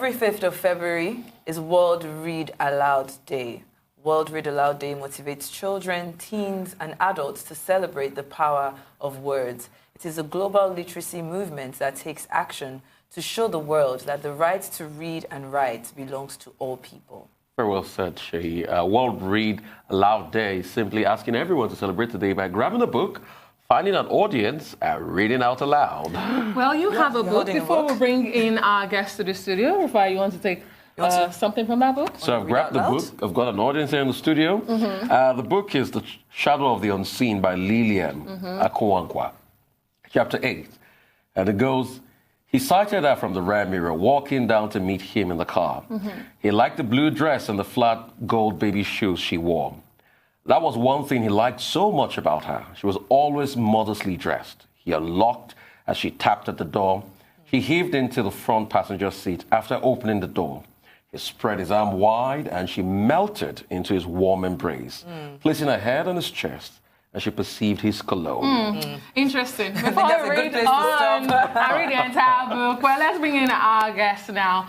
every 5th of February is World Read Aloud Day. World Read Aloud Day motivates children, teens, and adults to celebrate the power of words. It is a global literacy movement that takes action to show the world that the right to read and write belongs to all people. Very well said, Sheyi. World Read Aloud Day is simply asking everyone to celebrate today by grabbing a book, finding an audience, and reading out aloud. Well, you have a book. Before we bring in our guest to the studio, Rufai, you want to take something from that book? So I've grabbed the book. I've got an audience here in the studio. The book is The Shadow of the Unseen by Lillian Akwankwa, Chapter 8. And it goes, he sighted her from the rear mirror, walking down to meet him in the car. He liked the blue dress and the flat gold baby shoes she wore. That was one thing he liked so much about her. She was always modestly dressed. He unlocked as she tapped at the door. He heaved into the front passenger seat after opening the door. He spread his arm wide and she melted into his warm embrace, placing her head on his chest as she perceived his cologne. Interesting. Before I read I read the entire book, well, let's bring in our guest now.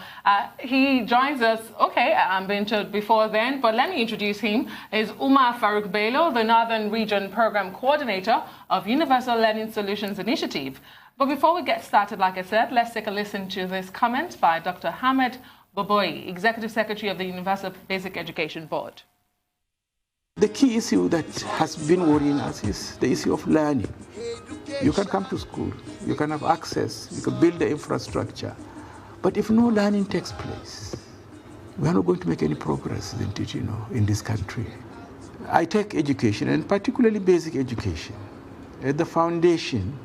He joins us, I've been told before then, but let me introduce him. Is Umar Farouk Bello, the Northern Region Program Coordinator of Universal Learning Solutions Initiative. But before we get started, like I said, let's take a listen to this comment by Dr. Hamed Boboyi, Executive Secretary of the Universal Basic Education Board. The key issue that has been worrying us is the issue of learning. You can come to school, you can have access, you can build the infrastructure, but if no learning takes place, we are not going to make any progress, isn't it, in this country. I take education, and particularly basic education, as the foundation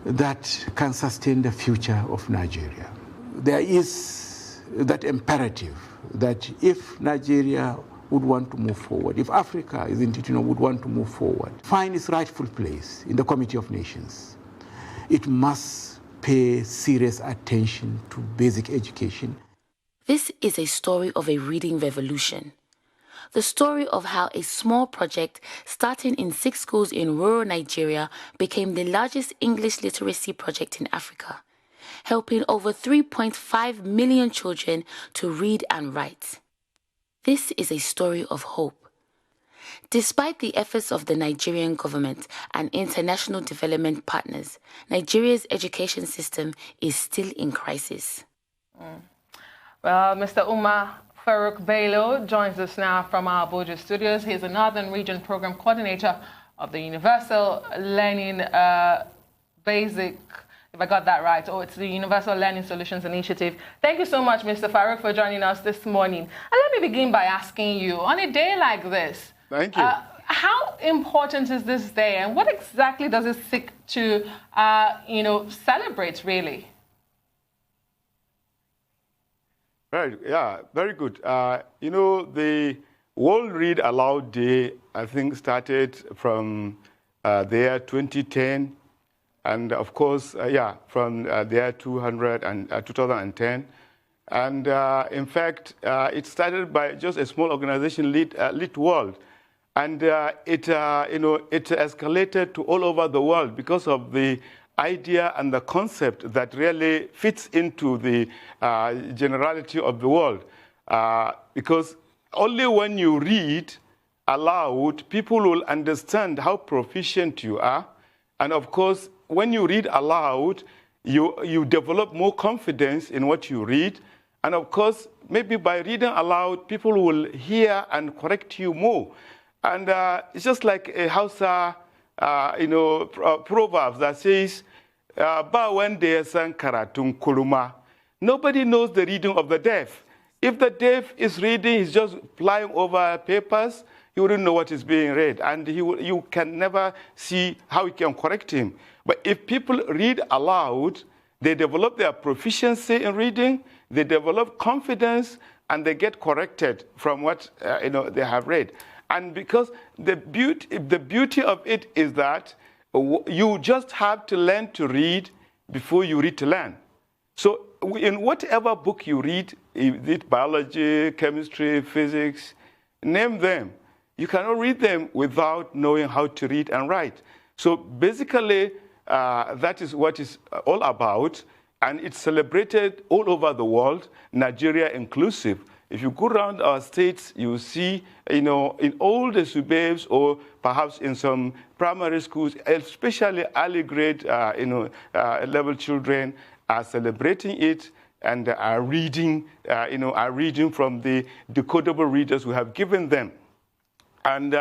that can sustain the future of Nigeria. There is that imperative that if Nigeria would want to move forward, if Africa, isn't it, would want to move forward, find its rightful place in the Committee of Nations, it must pay serious attention to basic education. This is a story of a reading revolution. The story of how a small project starting in 6 schools in rural Nigeria became the largest English literacy project in Africa, helping over 3.5 million children to read and write. This is a story of hope. Despite the efforts of the Nigerian government and international development partners, Nigeria's education system is still in crisis. Well, Mr. Umar Farouk Bello joins us now from our Abuja studios. He's the Northern Region Program Coordinator of the Universal Learning Basic, if I got that right, it's the Universal Learning Solutions Initiative. Thank you so much, Mr. Farouk, for joining us this morning. And let me begin by asking you, on a day like this, thank you. How important is this day, and what exactly does it seek to, celebrate, really? Right, yeah, very good. The World Read Aloud Day, I think, started from the year 2010. And of course, from the year 2010. And in fact, it started by just a small organization, Lit World. And it escalated to all over the world because of the idea and the concept that really fits into the generality of the world. Because only when you read aloud, people will understand how proficient you are. And of course, when you read aloud, you develop more confidence in what you read. And of course, maybe by reading aloud, people will hear and correct you more. And it's just like a Hausa, proverb that says, "Ba wende san karatun kuluma." Nobody knows the reading of the deaf. If the deaf is reading, he's just flying over papers, he wouldn't know what is being read, and you can never see how you can correct him. But if people read aloud, they develop their proficiency in reading, they develop confidence, and they get corrected from what they have read. And because the beauty of it is that you just have to learn to read before you read to learn. So in whatever book you read, is it biology, chemistry, physics, name them. You cannot read them without knowing how to read and write. So basically, that is what it's all about. And it's celebrated all over the world, Nigeria inclusive. If you go around our states, you see, in all the suburbs or perhaps in some primary schools, especially early grade, level children are celebrating it and are reading, from the decodable readers we have given them. And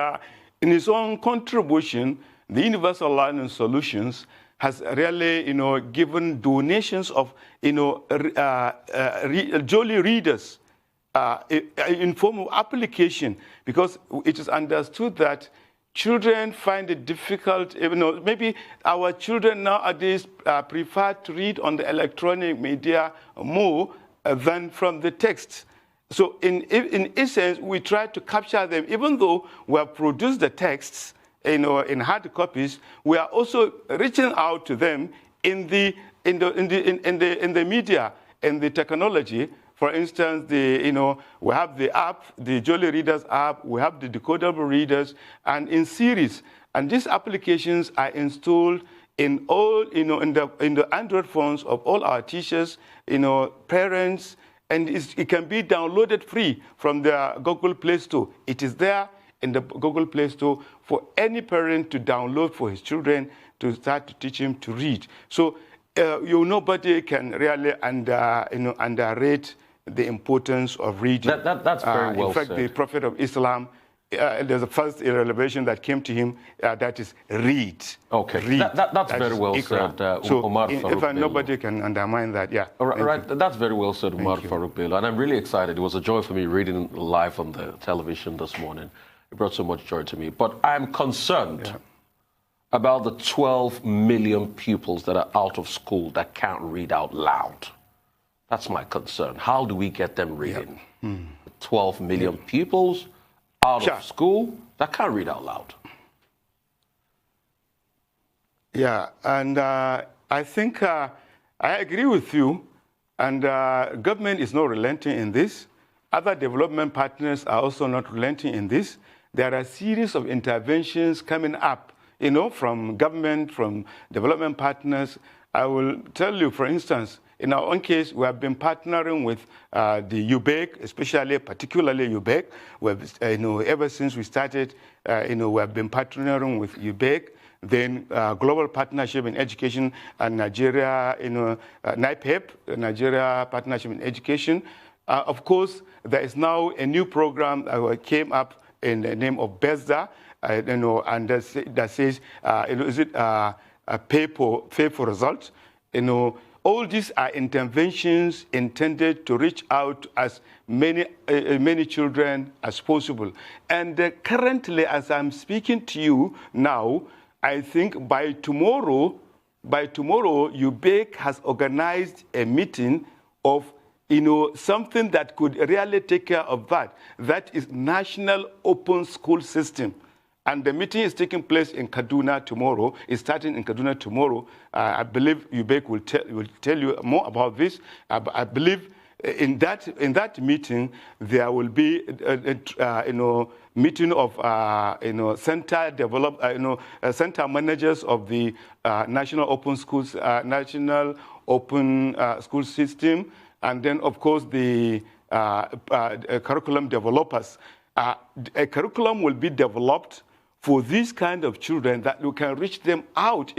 in its own contribution, the Universal Learning Solutions has really, given donations of, Jolly readers in form of application, because it is understood that children find it difficult, maybe our children nowadays prefer to read on the electronic media more than from the text. So in essence, we try to capture them, even though we have produced the texts, in hard copies, we are also reaching out to them in the media, in the technology. For instance, we have the app, the Jolly Readers app, we have the decodable readers, and in series. And these applications are installed in all, in the Android phones of all our teachers, parents, and it can be downloaded free from the Google Play Store. It is there in the Google Play Store for any parent to download for his children to start to teach him to read. So nobody can really underrate the importance of reading. That's very well said. In fact, the Prophet of Islam, there's a first revelation that came to him, that is read. Okay, read. That's very well said, Umar Farouk. Nobody can undermine that, yeah. Right, that's very well said, Umar Farouk Bello. And I'm really excited. It was a joy for me reading live on the television this morning. It brought so much joy to me. But I'm concerned about the 12 million pupils that are out of school that can't read out loud. That's my concern. How do we get them reading? 12 million pupils out of school that can't read out loud. Yeah, and I think I agree with you. And government is not relenting in this. Other development partners are also not relenting in this. There are a series of interventions coming up, from government, from development partners. I will tell you, for instance, in our own case, we have been partnering with the UBEC, particularly UBEC. We have, ever since we started, we have been partnering with UBEC. Then Global Partnership in Education and Nigeria, NIPEP, Nigeria Partnership in Education. Of course, there is now a new program that came up in the name of BESDA, and that says, is it pay for results? All these are interventions intended to reach out to as many children as possible. And currently, as I'm speaking to you now, I think by tomorrow, UBEC has organized a meeting of something that could really take care of that. That is National Open School System. And the meeting is taking place in Kaduna tomorrow. It's starting in Kaduna tomorrow. I believe UBEC will tell you more about this. I believe in that meeting there will be meeting of center managers of the National Open Schools School System, and then of course the curriculum developers. A curriculum will be developed for these kind of children that you can reach them out,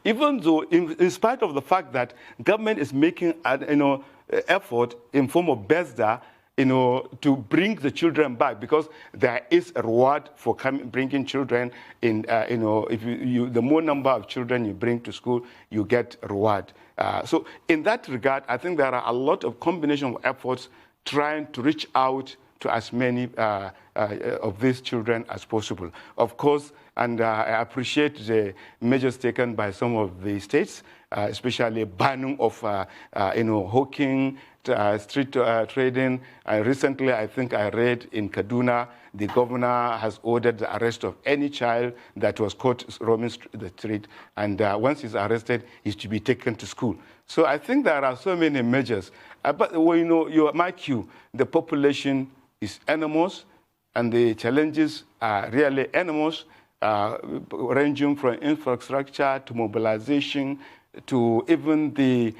even though, in spite of the fact that government is making an effort in form of BESDA, to bring the children back, because there is a reward for bringing children in. If the more number of children you bring to school, you get reward. So in that regard, I think there are a lot of combination of efforts trying to reach out to as many of these children as possible. Of course, and I appreciate the measures taken by some of the states, especially banning of hawking, street trading. Recently, I think I read in Kaduna, the governor has ordered the arrest of any child that was caught roaming the street, and once he's arrested, he's to be taken to school. So I think there are so many measures. But my cue, the population is enormous, and the challenges are really enormous, ranging from infrastructure to mobilization to even the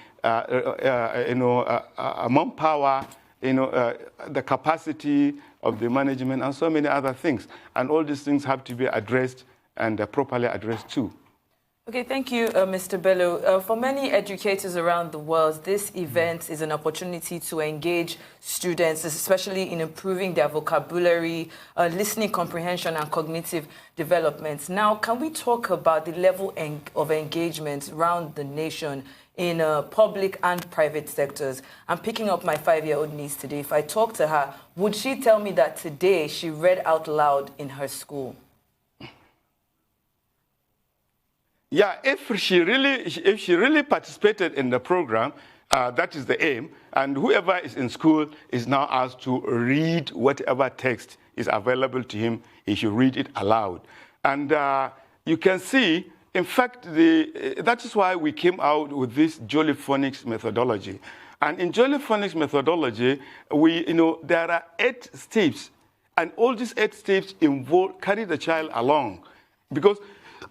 manpower, the capacity of the management, and so many other things. And all these things have to be addressed and properly addressed too. Okay, thank you, Mr. Bello. For many educators around the world, this event is an opportunity to engage students, especially in improving their vocabulary, listening comprehension, and cognitive development. Now, can we talk about the level of engagement around the nation in public and private sectors? I'm picking up my 5-year-old niece today. If I talk to her, would she tell me that today she read out loud in her school? Yeah, if she really participated in the program, that is the aim. And whoever is in school is now asked to read whatever text is available to him. He should read it aloud. And you can see, in fact, that is why we came out with this Jolly Phonics methodology. And in Jolly Phonics methodology, there are 8 steps, and all these 8 steps carry the child along, because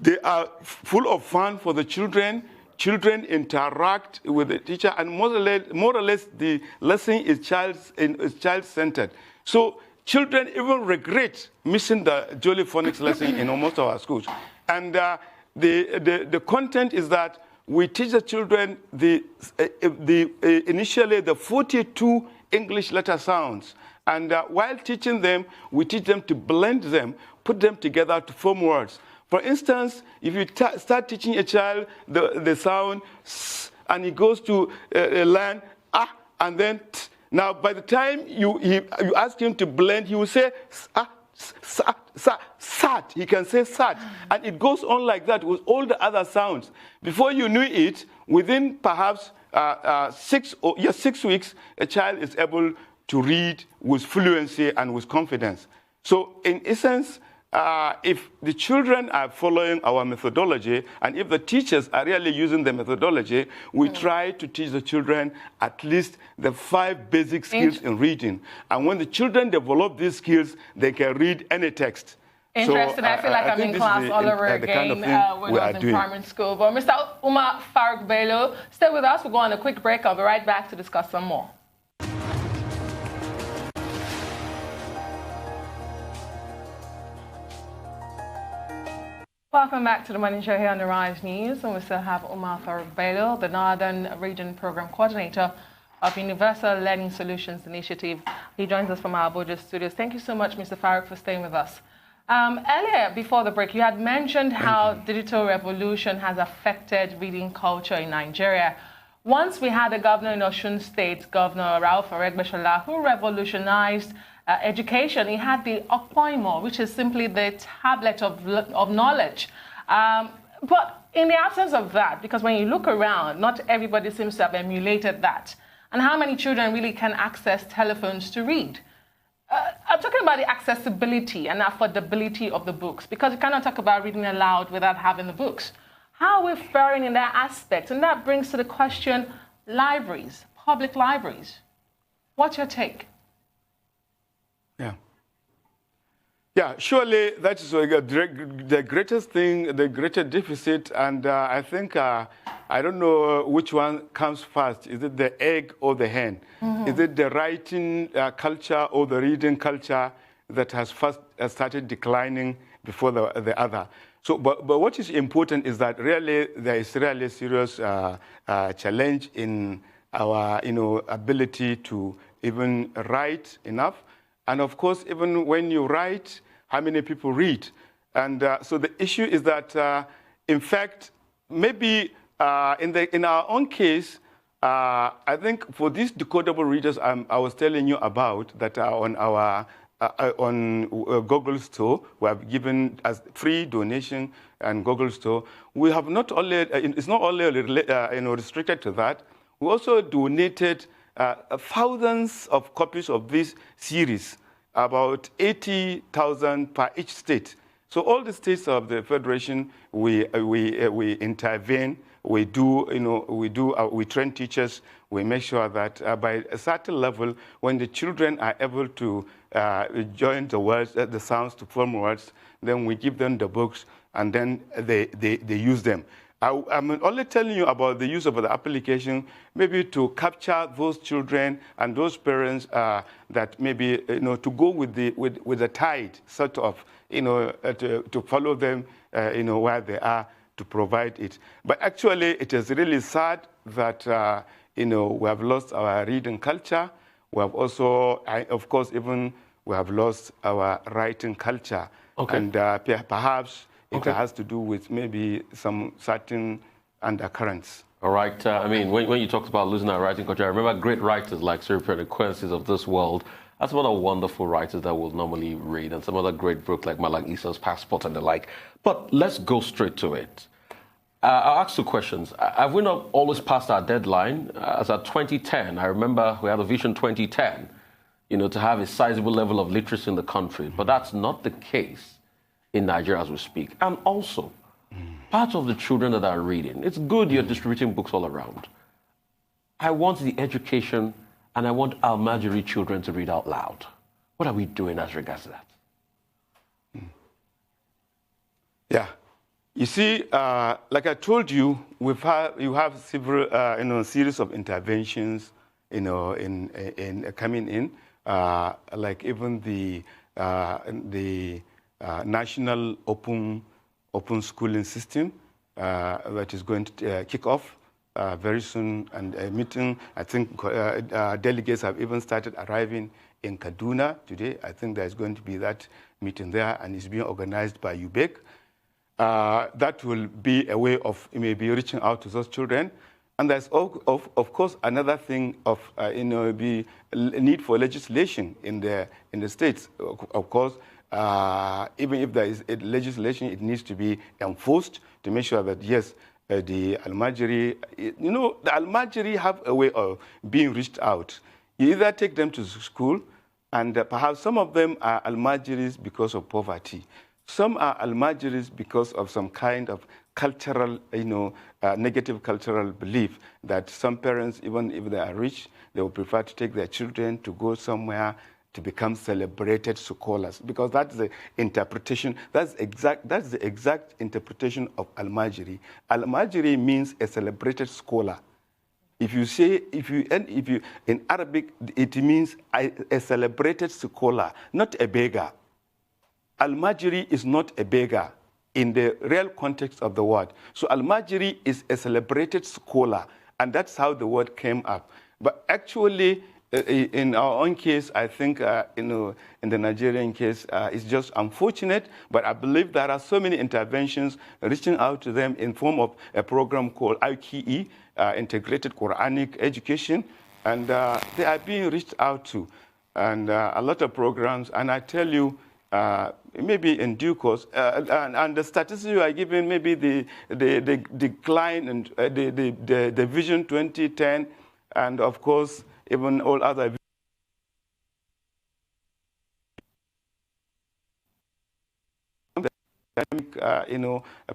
they are full of fun for the children. Children interact with the teacher, and more or less the lesson is child-centered. So children even regret missing the Jolly Phonics lesson in almost our schools. And the content is that we teach the children initially the 42 English letter sounds. And while teaching them, we teach them to blend them, put them together to form words. For instance, if you start teaching a child the sound s, and he goes to learn ah, and then t. Now, by the time you ask him to blend, he will say ah, sat. He can say sat, and it goes on like that with all the other sounds. Before you knew it, within perhaps 6 weeks, a child is able to read with fluency and with confidence. So, in essence, if the children are following our methodology, and if the teachers are really using the methodology, we try to teach the children at least the 5 basic skills in reading. And when the children develop these skills, they can read any text. Interesting. So, I feel like I'm in class all over again when I was in primary school. But Mr. Umar Farouk Bello, stay with us. We'll go on a quick break. I'll be right back to discuss some more. Welcome back to the Morning Show here on the Rise News. And we still have Umar Farouk Bello, the Northern Region Program Coordinator of Universal Learning Solutions Initiative. He joins us from our Abuja studios. Thank you so much, Mr. Farouk, for staying with us. Earlier, before the break, you had mentioned how digital revolution has affected reading culture in Nigeria. Once we had a governor in Osun State, Governor Rauf Aregbesola, who revolutionized education. He had the Okpoimo, which is simply the tablet of knowledge. But in the absence of that, because when you look around, not everybody seems to have emulated that. And how many children really can access telephones to read? I'm talking about the accessibility and affordability of the books, because you cannot talk about reading aloud without having the books. How are we faring in that aspect? And that brings to the question, libraries, public libraries. What's your take? Yeah, surely that is the greatest thing, the greatest deficit, and I think, I don't know which one comes first. Is it the egg or the hen? Is it the writing culture or the reading culture that has first started declining before the other? So, but what is important is that really there is really a serious challenge in our ability to even write enough. And of course, even when you write, how many people read? And so the issue is that, in fact, maybe in our own case, I think for these decodable readers I was telling you about that are on our Google Store, we have given as free donation and Google Store. We have not only it's not only restricted to that. We also donated thousands of copies of this series, about 80,000 per each state. So all the states of the federation, we intervene. We train teachers. We make sure that by a certain level, when the children are able to join the words, the sounds to form words, then we give them the books, and then they use them. I'm only telling you about the use of the application, maybe to capture those children and those parents that maybe, to go with the tide, sort of, to follow them, where they are, to provide it. But actually, it is really sad that, we have lost our reading culture. We have also, of course, even we have lost our writing culture. Okay. And perhaps it has to do with maybe some certain undercurrents. All right. I mean, when you talked about losing our writing culture, I remember great writers like Sir Peter Quincy's of this world. That's one of the wonderful writers that we'll normally read, and some other great books like Malang Isa's Passport and the like. But let's go straight to it. I'll ask two questions. Have we not always passed our deadline? As at 2010, I remember we had a Vision 2010, to have a sizable level of literacy in the country. But that's not the case in Nigeria as we speak. And also, part of the children that are reading, it's good you're distributing books all around. I want the education, and I want Almajiri children to read out loud. What are we doing as regards to that? Yeah. You see, like I told you, you have several, series of interventions, in coming in, like even the national open schooling system that is going to kick off very soon, and a meeting. I think delegates have even started arriving in Kaduna today. I think there's going to be that meeting there, and it's being organized by UBEC. That will be a way of maybe reaching out to those children. And there's, of course, another thing of, the need for legislation in the states. Of course, even if there is legislation, it needs to be enforced to make sure that, yes, the Almajiri, the Almajiri have a way of being reached out. You either take them to school, and perhaps some of them are Almajiris because of poverty. Some are Almajiris because of some kind of cultural, negative cultural belief that some parents, even if they are rich, they would prefer to take their children to go somewhere to become celebrated scholars, because that's the interpretation. That's the exact interpretation of Almajiri. Almajiri means a celebrated scholar. If you in Arabic, it means a celebrated scholar, not a beggar. Almajiri is not a beggar in the real context of the word. So Almajiri is a celebrated scholar, and that's how the word came up. But actually, in our own case, I think, in the Nigerian case, it's just unfortunate, but I believe there are so many interventions reaching out to them in form of a program called IQE, Integrated Quranic Education, and they are being reached out to, and a lot of programs, and I tell you, maybe in due course, and the statistics you are giving, maybe the decline and the Vision 2010, and of course, even all other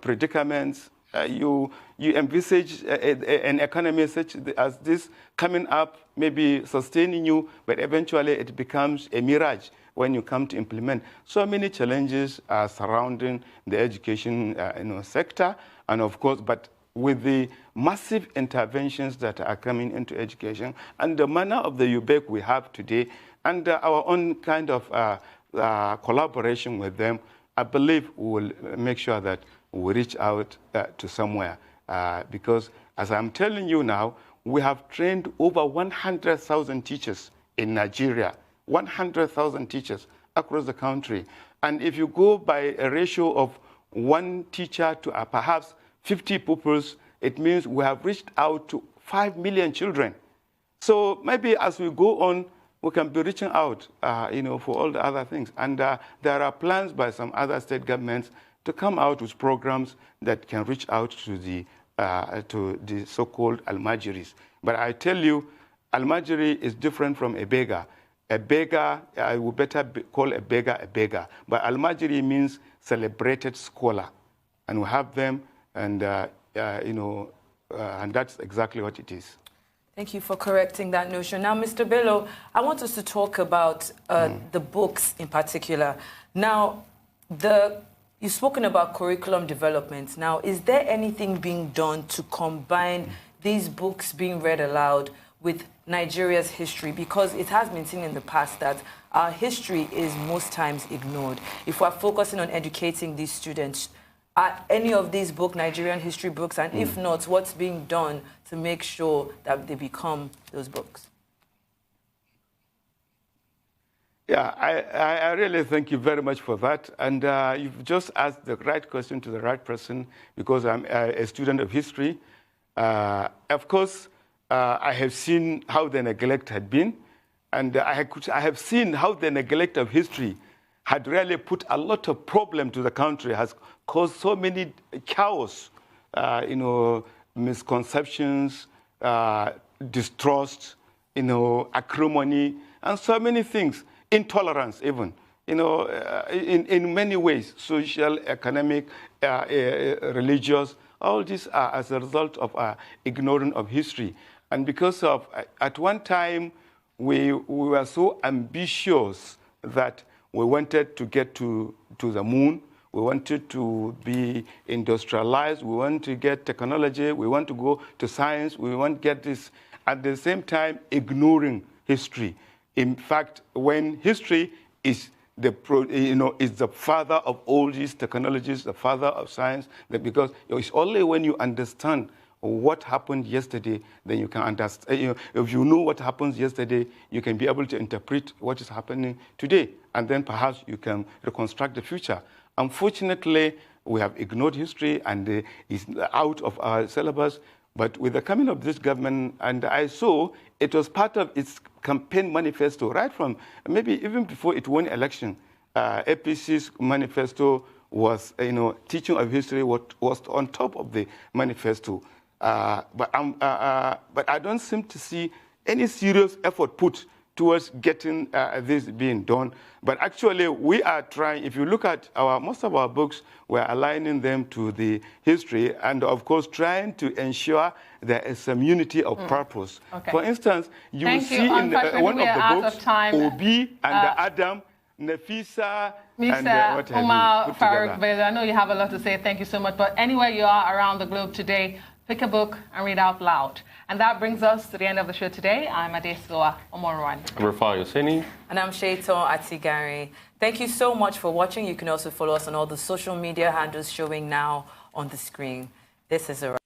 predicaments. You envisage an economy such as this coming up, maybe sustaining you, but eventually it becomes a mirage when you come to implement. So many challenges are surrounding the education sector, and of course, but with the massive interventions that are coming into education and the manner of the UBEC we have today, and our own kind of collaboration with them, I believe we will make sure that we reach out to somewhere. Because as I'm telling you now, we have trained over 100,000 teachers in Nigeria, 100,000 teachers across the country. And if you go by a ratio of one teacher to perhaps 50 pupils, it means we have reached out to 5 million children. So maybe as we go on, we can be reaching out, for all the other things. And there are plans by some other state governments to come out with programs that can reach out to the so-called Almajiris. But I tell you, Almajiri is different from a beggar. A beggar, I would better call a beggar. But Almajiri means celebrated scholar. And we have them, and, and that's exactly what it is. Thank you for correcting that notion. Now, Mr. Bello, I want us to talk about the books in particular. Now, You've spoken about curriculum development. Now, is there anything being done to combine these books being read aloud with Nigeria's history? Because it has been seen in the past that our history is most times ignored. If we're focusing on educating these students, are any of these books Nigerian history books? And if not, what's being done to make sure that they become those books? Yeah, I really thank you very much for that. And you've just asked the right question to the right person, because I'm a student of history. Of course, I have seen how the neglect had been, and I have seen how the neglect of history had really put a lot of problem to the country, has caused so many chaos, misconceptions, distrust, acrimony, and so many things. Intolerance, even, in many ways, social, economic, religious, all these are as a result of ignorance of history. And because of, at one time, we were so ambitious that we wanted to get to the moon, we wanted to be industrialized, we want to get technology, we want to go to science, we want to get this, at the same time ignoring history. In fact, when history is the father of all these technologies, the father of science, because it's only when you understand what happened yesterday, then you can understand. If you know what happens yesterday, you can be able to interpret what is happening today, and then perhaps you can reconstruct the future. Unfortunately, we have ignored history, and it's out of our syllabus. But with the coming of this government, and I saw it was part of its campaign manifesto, right from maybe even before it won election. APC's manifesto was, teaching of history was on top of the manifesto. But I don't seem to see any serious effort put towards getting this being done. But actually, we are trying. If you look at most of our books, we're aligning them to the history, and of course, trying to ensure there is some unity of purpose. Okay. For instance, you will see in one of the books, Obi and Adam, Nafisa, Mr. and Umar Farouk Beza, I know you have a lot to say. Thank you so much. But anywhere you are around the globe today, pick a book and read out loud. And that brings us to the end of the show today. I'm Adesoa Omorwan. I'm Rafai Hosseini. And I'm Shaiton Atigari. Thank you so much for watching. You can also follow us on all the social media handles showing now on the screen. This is a